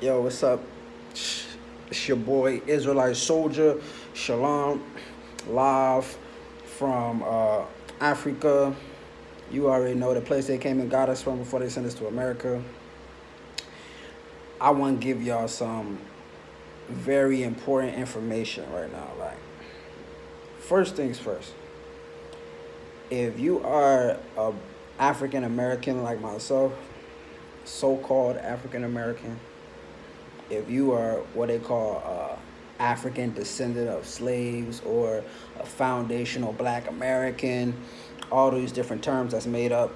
Yo, what's up? It's your boy Israelite Soldier Shalom, live from Africa. You already know the place they came and got us from before they sent us to America. I want to give y'all some very important information right now. Like, first things first, if you are a African American like myself, so-called African American, if you are what they call African descendant of slaves or a foundational Black American, all these different terms that's made up,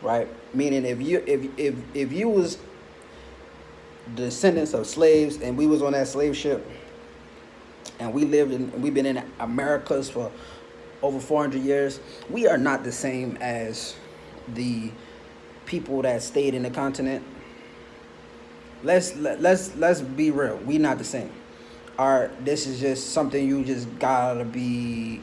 right? Meaning if you was descendants of slaves and we was on that slave ship and we've been in Americas for over 400 years, we are not the same as the people that stayed in the continent. Let's be real. We not the same. This is just something you just gotta be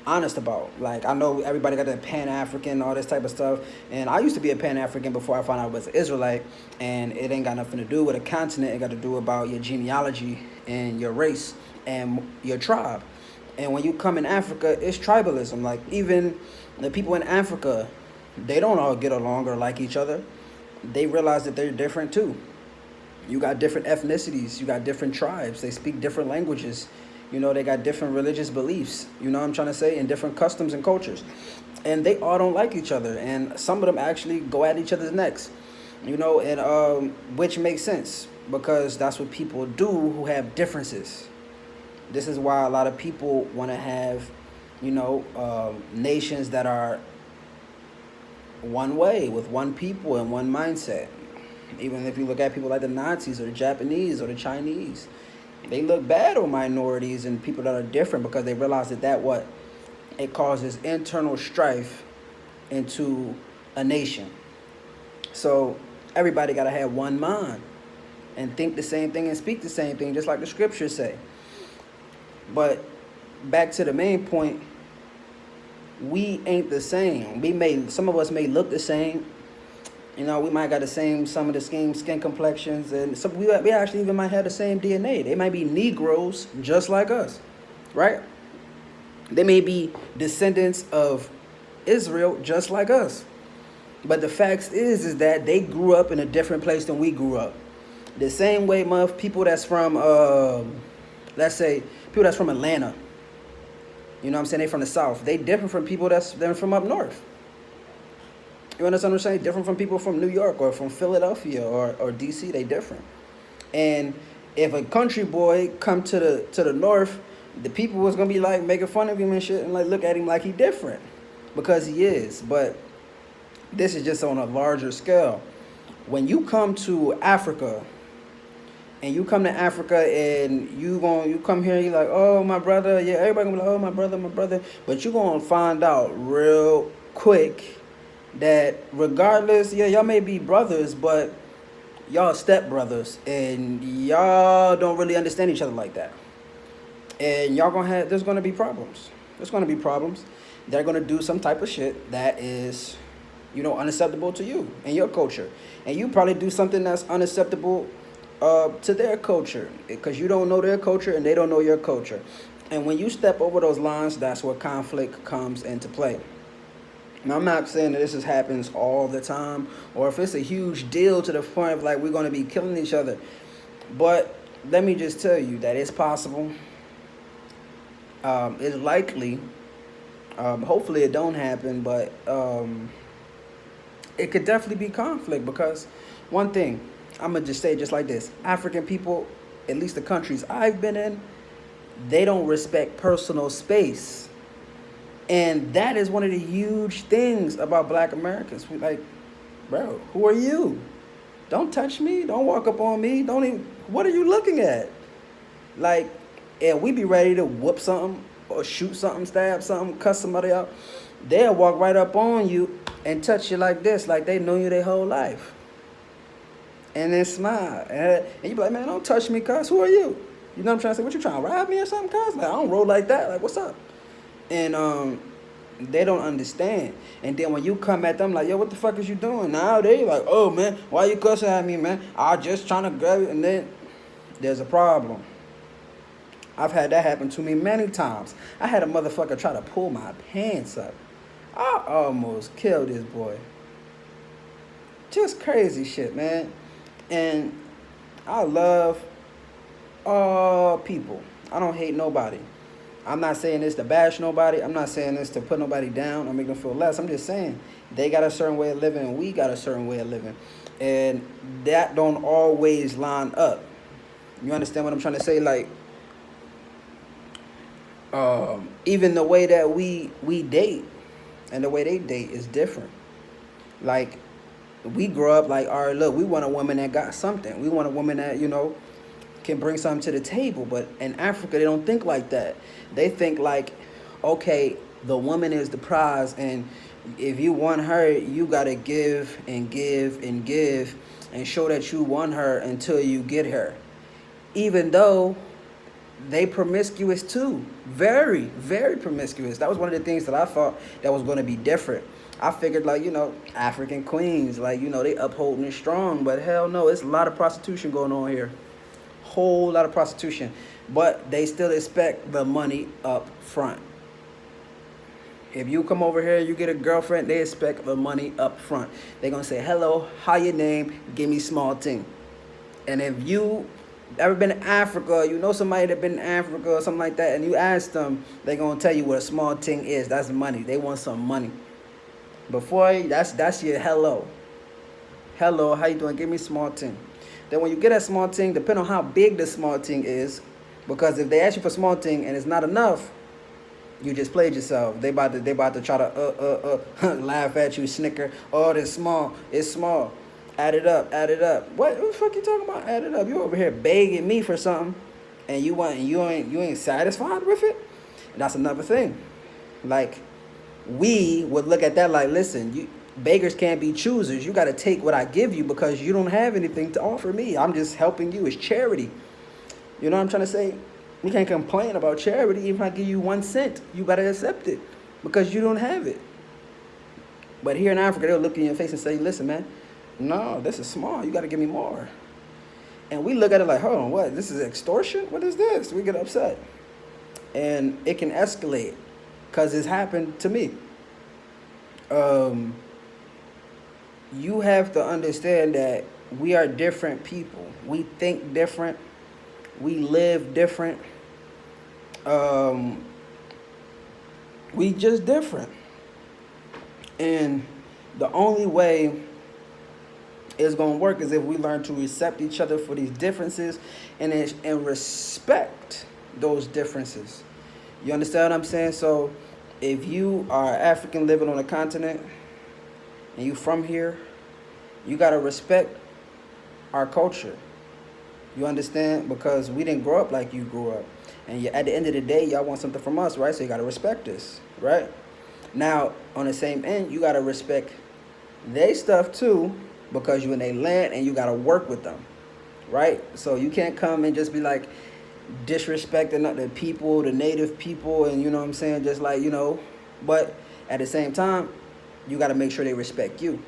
honest about. Like, I know everybody got that Pan African, all this type of stuff, and I used to be a Pan African before I found out I was an Israelite, and it ain't got nothing to do with a continent. It got to do about your genealogy and your race and your tribe. And when you come in Africa, it's tribalism. Like, even the people in Africa, they don't all get along or like each other. They realize that they're different too. You got different ethnicities, you got different tribes, they speak different languages, they got different religious beliefs, you know what I'm trying to say, and different customs and cultures. And they all don't like each other, and some of them actually go at each other's necks, and which makes sense because that's what people do who have differences. This is why a lot of people want to have, nations that are one way with one people and one mindset. Even if you look at people like the Nazis or the Japanese or the Chinese, they look bad on minorities and people that are different because they realize that it causes internal strife into a nation. So everybody got to have one mind and think the same thing and speak the same thing, just like the scriptures say. But back to the main point, we ain't the same. Some of us may look the same. We might got some of the skin complexions, and we actually even might have the same DNA. They might be Negroes just like us, right? They may be descendants of Israel just like us. But the fact is that they grew up in a different place than we grew up. The same way, people that's from, let's say, people that's from Atlanta, you know what I'm saying, they from the South. They different from people they're from up north. You understand what I'm saying? Different from people from New York or from Philadelphia or DC. They different. And if a country boy come to the north, the people was gonna be like making fun of him and shit and like look at him like he different because he is. But this is just on a larger scale. When you come to Africa and you come here and you're like, oh my brother, yeah, everybody gonna be like, oh my brother, but you gonna find out real quick that regardless, yeah, y'all may be brothers, but y'all step brothers, and y'all don't really understand each other like that. And there's gonna be problems. They're gonna do some type of shit that is, unacceptable to you and your culture. And you probably do something that's unacceptable to their culture because you don't know their culture and they don't know your culture. And when you step over those lines, that's where conflict comes into play. Now, I'm not saying that this happens all the time or if it's a huge deal to the point of like we're going to be killing each other. But let me just tell you that it's possible. It's likely. Hopefully it don't happen, but it could definitely be conflict because one thing, I'm going to just say it just like this. African people, at least the countries I've been in, they don't respect personal space. And that is one of the huge things about Black Americans. We like, bro, who are you? Don't touch me. Don't walk up on me. What are you looking at? Like, and we be ready to whoop something or shoot something, stab something, cuss somebody out. They'll walk right up on you and touch you like this, like they know you their whole life. And then smile. And you be like, man, don't touch me, cuz. Who are you? You know what I'm trying to say? What you trying to rob me or something, cuz? Like, I don't roll like that. Like, what's up? And They don't understand. And then when you come at them like, yo, what the fuck is you doing? Now they like, oh man, why you cussing at me, man? I just trying to grab it. And then there's a problem. I've had that happen to me many times. I had a motherfucker try to pull my pants up. I almost killed this boy. Just crazy shit, man. And I love all people. I don't hate nobody. I'm not saying this to bash nobody. I'm not saying this to put nobody down or make them feel less. I'm just saying they got a certain way of living and we got a certain way of living. And that don't always line up. You understand what I'm trying to say? Like, even the way that we date and the way they date is different. Like, we grow up like, all right, look, we want a woman that got something. We want a woman that, can bring something to the table. But in Africa, they don't think like that. They think like, okay, the woman is the prize, and if you want her, you gotta give and give and give and show that you want her until you get her. Even though they promiscuous too. Very, very promiscuous. That was one of the things that I thought that was going to be different. I figured like, African queens, like, they upholding it strong. But hell no, it's a lot of prostitution going on here. Whole lot of prostitution. But they still expect the money up front. If you come over here, you get a girlfriend, they expect the money up front. They're going to say, hello, how your name? Give me small thing. And if you ever been to Africa, somebody that been in Africa or something like that, and you ask them, they gonna tell you what a small thing is. That's money. They want some money. Before that's your hello. Hello, how you doing? Give me small thing. Then when you get that small thing, depending on how big the small thing is, because if they ask you for small thing and it's not enough, you just played yourself. They about to try to laugh at you, snicker. Oh, it's small. It's small. Add it up. What the fuck you talking about? Add it up. You over here begging me for something, and you ain't satisfied with it. That's another thing. Like, we would look at that like, listen, beggars can't be choosers. You got to take what I give you because you don't have anything to offer me. I'm just helping you. It's charity. You know what I'm trying to say? You can't complain about charity. Even if I give you 1 cent, you got to accept it because you don't have it. But here in Africa, they'll look in your face and say, listen, man, no, this is small. You got to give me more. And we look at it like, hold on, what? This is extortion? What is this? We get upset. And it can escalate because it's happened to me. You have to understand that we are different people. We think different. We live different. We just different. And the only way it's going to work is if we learn to accept each other for these differences and respect those differences. You understand what I'm saying? So if you are African living on a continent and you from here, you got to respect our culture. You understand? Because we didn't grow up like you grew up. And at the end of the day, y'all want something from us, right? So you got to respect us, right? Now, on the same end, you got to respect their stuff too, because you in their land and you got to work with them, right? So you can't come and just be like disrespecting the people, the native people, and you know what I'm saying? Just like, but at the same time, you got to make sure they respect you.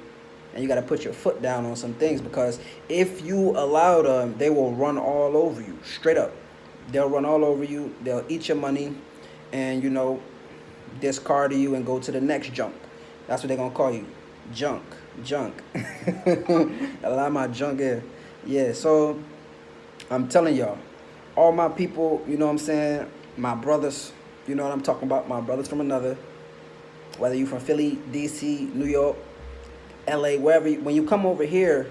And you got to put your foot down on some things, because if you allow them, they will run all over you, straight up. They'll run all over you. They'll eat your money and, discard you and go to the next junk. That's what they're going to call you. Junk. A lot of my junk here. Yeah, so I'm telling y'all, all my people, you know what I'm saying, my brothers, you know what I'm talking about, my brothers from another, whether you from Philly, DC, New York, LA, wherever, when you come over here,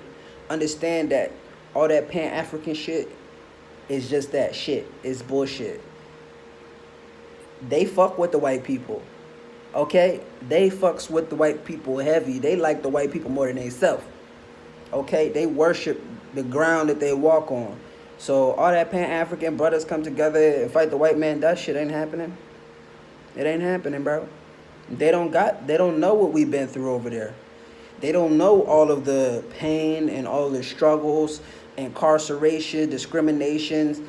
understand that all that Pan-African shit is just that shit. It's bullshit. They fuck with the white people. Okay? They fucks with the white people heavy. They like the white people more than they self. Okay? They worship the ground that they walk on. So all that Pan-African brothers come together and fight the white man, that shit ain't happening. It ain't happening, bro. They don't know what we've been through over there. They don't know all of the pain and all the struggles incarceration, discriminations,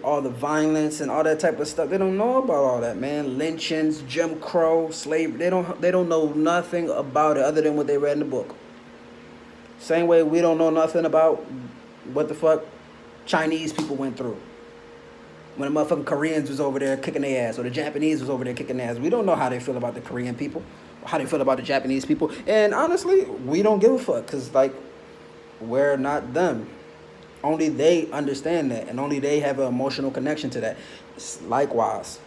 all the violence and all that type of stuff. They don't know about all that, man. Lynchings, Jim Crow, slavery. They don't know nothing about it other than what they read in the book. Same way we don't know nothing about what the fuck Chinese people went through when the motherfucking Koreans was over there kicking their ass, or the Japanese was over there kicking their ass. We don't know how they feel about the Korean people, or how they feel about the Japanese people. And honestly, we don't give a fuck, because, like, we're not them. Only they understand that, and only they have an emotional connection to that. Likewise,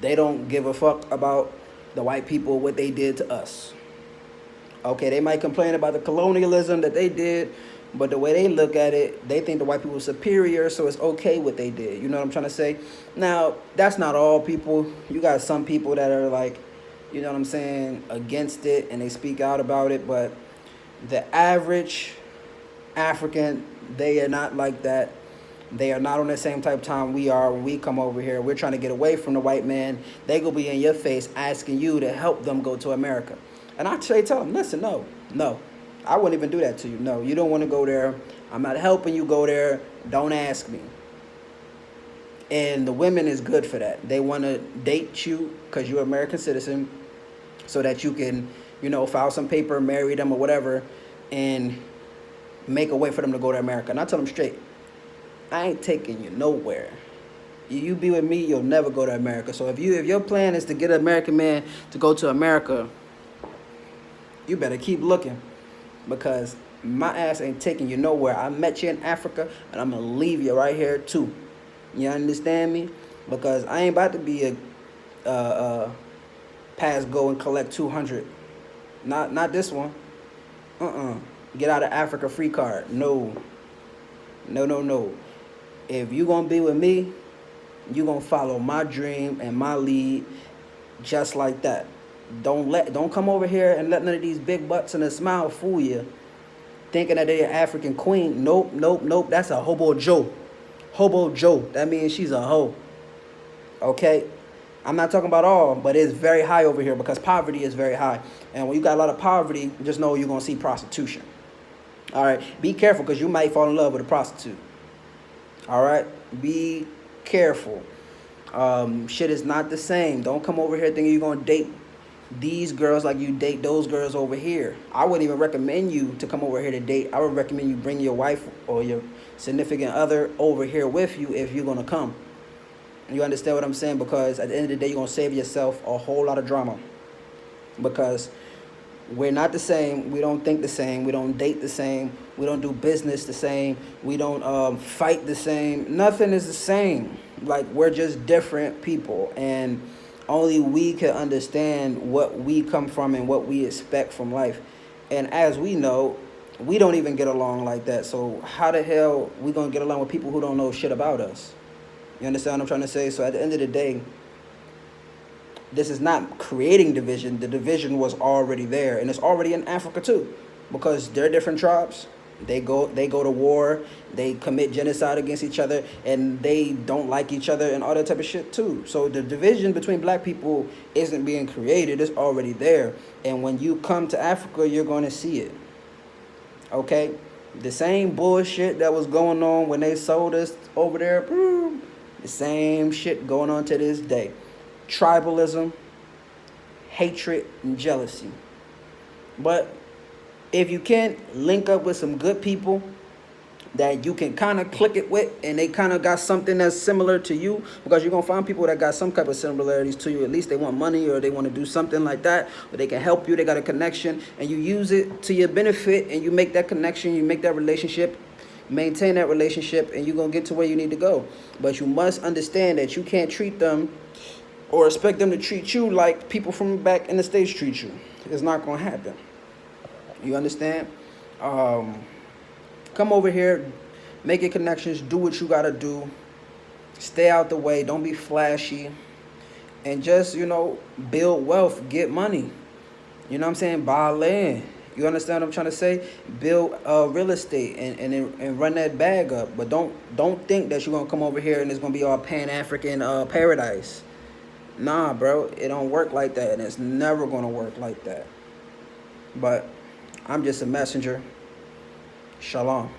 they don't give a fuck about the white people, what they did to us. Okay, they might complain about the colonialism that they did, but the way they look at it, they think the white people are superior, so it's okay what they did. You know what I'm trying to say? Now, that's not all people. You got some people that are like, you know what I'm saying, against it, and they speak out about it, but the average African, they are not like that. They are not on the same type of time we are when we come over here. We're trying to get away from the white man. They gonna be in your face asking you to help them go to America. And I tell them, listen, no. I wouldn't even do that to you. No, you don't want to go there. I'm not helping you go there. Don't ask me. And the women is good for that. They want to date you because you're an American citizen, so that you can, file some paper, marry them or whatever, and make a way for them to go to America. And I tell them straight, I ain't taking you nowhere. You be with me, you'll never go to America. So if your plan is to get an American man to go to America, you better keep looking, because my ass ain't taking you nowhere. I met you in Africa, and I'm going to leave you right here too. You understand me? Because I ain't about to be a pass, go and collect 200. Not this one. Get out of Africa free card. No. If you going to be with me, you going to follow my dream and my lead just like that. Don't come over here and let none of these big butts and a smile fool you, thinking that they're an African queen. Nope. That's a hobo Joe. Hobo Joe. That means she's a hoe. Okay? I'm not talking about all, but it's very high over here because poverty is very high. And when you got a lot of poverty, just know you're going to see prostitution. All right? Be careful, because you might fall in love with a prostitute. All right? Be careful. Shit is not the same. Don't come over here thinking you're going to date these girls like you date those girls over here. I wouldn't even recommend you to come over here to date. I would recommend you bring your wife or your significant other over here with you if you're going to come. You understand what I'm saying? Because at the end of the day, you're going to save yourself a whole lot of drama. Because we're not the same. We don't think the same. We don't date the same. We don't do business the same. We don't fight the same. Nothing is the same. Like, we're just different people. And only we can understand what we come from and what we expect from life. And as we know, we don't even get along like that. So how the hell we going to get along with people who don't know shit about us? You understand what I'm trying to say? So at the end of the day, this is not creating division. The division was already there. And it's already in Africa too. Because they're different tribes. They go to war, they commit genocide against each other, and they don't like each other and all that type of shit too. So the division between black people isn't being created, it's already there. And when you come to Africa, you're going to see it. Okay? The same bullshit that was going on when they sold us over there, the same shit going on to this day. Tribalism, hatred, and jealousy. But if you can link up with some good people that you can kind of click it with, and they kind of got something that's similar to you, because you're going to find people that got some type of similarities to you. At least they want money, or they want to do something like that, or they can help you. They got a connection, and you use it to your benefit, and you make that connection, you make that relationship, maintain that relationship, and you're going to get to where you need to go. But you must understand that you can't treat them or expect them to treat you like people from back in the States treat you. It's not going to happen. You understand? Come over here, make your connections, do what you got to do. Stay out the way. Don't be flashy. And just, build wealth, get money. You know what I'm saying? Buy land. You understand what I'm trying to say? Build real estate and run that bag up. But don't think that you're going to come over here and it's going to be all Pan-African paradise. Nah, bro. It don't work like that. And it's never going to work like that. But I'm just a messenger. Shalom.